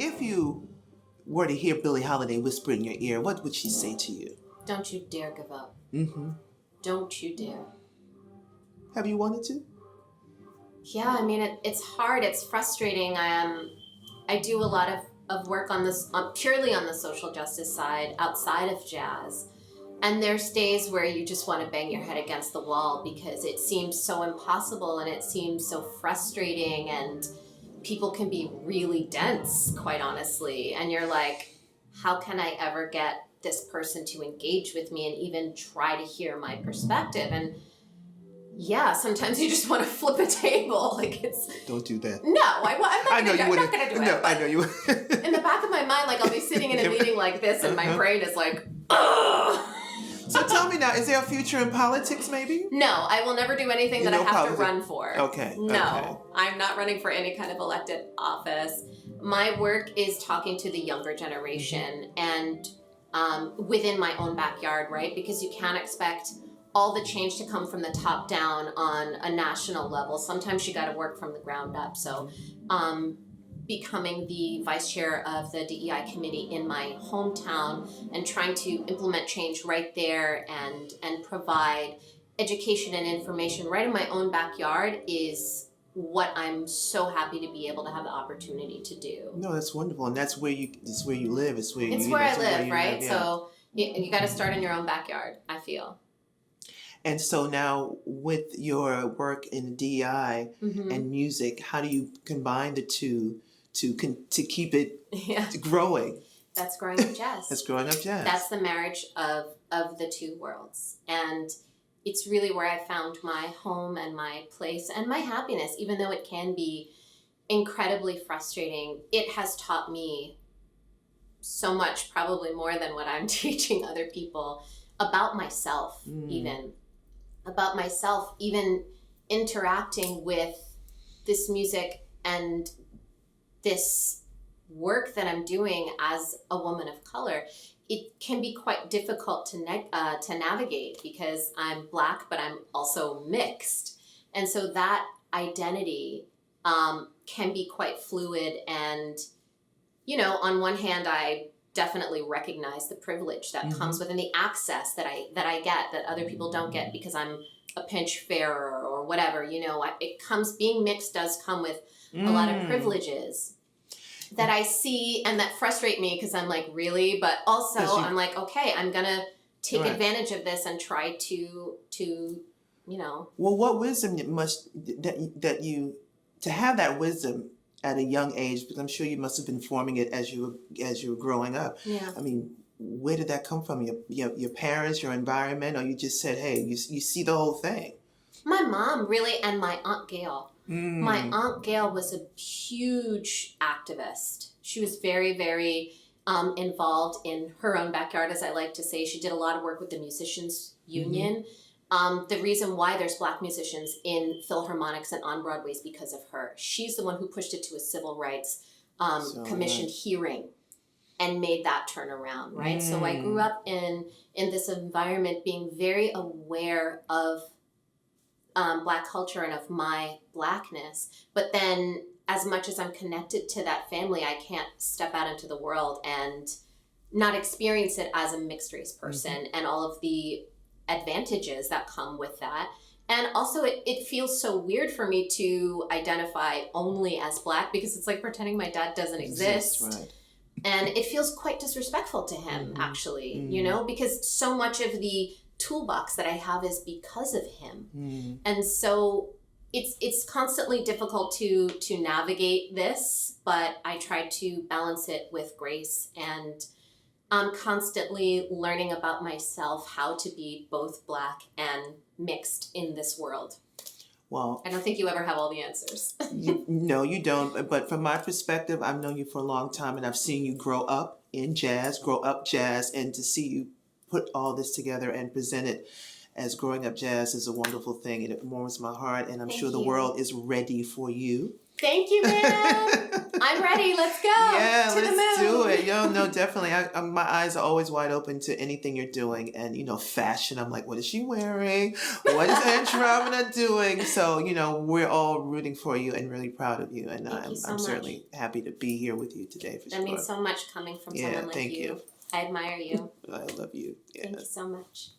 if you were to hear Billie Holiday whisper in your ear, what would she say to you? Don't you dare give up. Mm-hmm. Don't you dare. Have you wanted to? Yeah, I mean, it's hard. It's frustrating. I do a lot of work on this, purely on the social justice side, outside of jazz. And there's days where you just want to bang your head against the wall because it seems so impossible and it seems so frustrating, and people can be really dense, quite honestly. And you're like, how can I ever get this person to engage with me and even try to hear my perspective? And yeah, sometimes you just want to flip a table. Like, it's... Don't do that. No, I'm not going to do it. No, I know you would. In the back of my mind, like, I'll be sitting in a meeting like this and my brain is like, ugh. So tell me now, is there a future in politics maybe? No, I will never do anything that I have to run for. Okay. No, okay. I'm not running for any kind of elected office. My work is talking to the younger generation and within my own backyard, right? Because you can't expect all the change to come from the top down on a national level. Sometimes you got to work from the ground up. So becoming the vice chair of the DEI committee in my hometown and trying to implement change right there and provide education and information right in my own backyard is what I'm so happy to be able to have the opportunity to do. No, that's wonderful. And that's where you live. It's where I live, right? Live, yeah. So you got to start in your own backyard, I feel. And so now with your work in DEI and music, how do you combine the two to keep it growing? That's growing up jazz. That's growing up jazz. That's the marriage of the two worlds. And it's really where I found my home and my place and my happiness. Even though it can be incredibly frustrating, it has taught me so much, probably more than what I'm teaching other people, about myself, even interacting with this music and this work that I'm doing as a woman of color. It can be quite difficult to navigate because I'm Black, but I'm also mixed. And so that identity can be quite fluid. And, you know, on one hand, I definitely recognize the privilege that comes with and the access that I get that other people don't get because I'm a pinch farer or whatever. You know, being mixed does come with a lot of privileges that I see and that frustrate me because I'm like, really? But also I'm like, okay, I'm going to take advantage of this and try to, you know. Well, what wisdom to have that wisdom at a young age, because I'm sure you must have been forming it as you were growing up. Yeah. I mean, where did that come from? Your parents, your environment, or you just said, hey, you see the whole thing? My mom, really, and my Aunt Gail. My Aunt Gail was a huge activist. She was very, very involved in her own backyard, as I like to say. She did a lot of work with the Musicians Union. The reason why there's Black musicians in Philharmonics and on Broadway is because of her. She's the one who pushed it to a civil rights commission hearing and made that turn around, right? So I grew up in this environment being very aware of Black culture and of my Blackness. But then as much as I'm connected to that family, I can't step out into the world and not experience it as a mixed race person and all of the advantages that come with that. And also it feels so weird for me to identify only as Black because it's like pretending my dad doesn't exist. Right. And it feels quite disrespectful to him, actually, you know, because so much of the toolbox that I have is because of him. And so it's constantly difficult to navigate this, but I try to balance it with grace, and I'm constantly learning about myself, how to be both Black and mixed in this world. Well, I don't think you ever have all the answers. No, you don't. But from my perspective, I've known you for a long time, and I've seen you grow up jazz, and to see you put all this together and present it as growing up jazz is a wonderful thing. It warms my heart, and I'm sure the world is ready for you. Thank you, man. I'm ready. Let's go. Yeah, to the let's moon. do it. Yo, no, definitely. My eyes are always wide open to anything you're doing. And, fashion, I'm like, what is she wearing? What is Andromeda doing? So, we're all rooting for you and really proud of you. And Thank you so I'm much. certainly happy to be here with you today for sure. That means so much coming from someone like thank you. I admire you. I love you. Yeah. Thank you so much.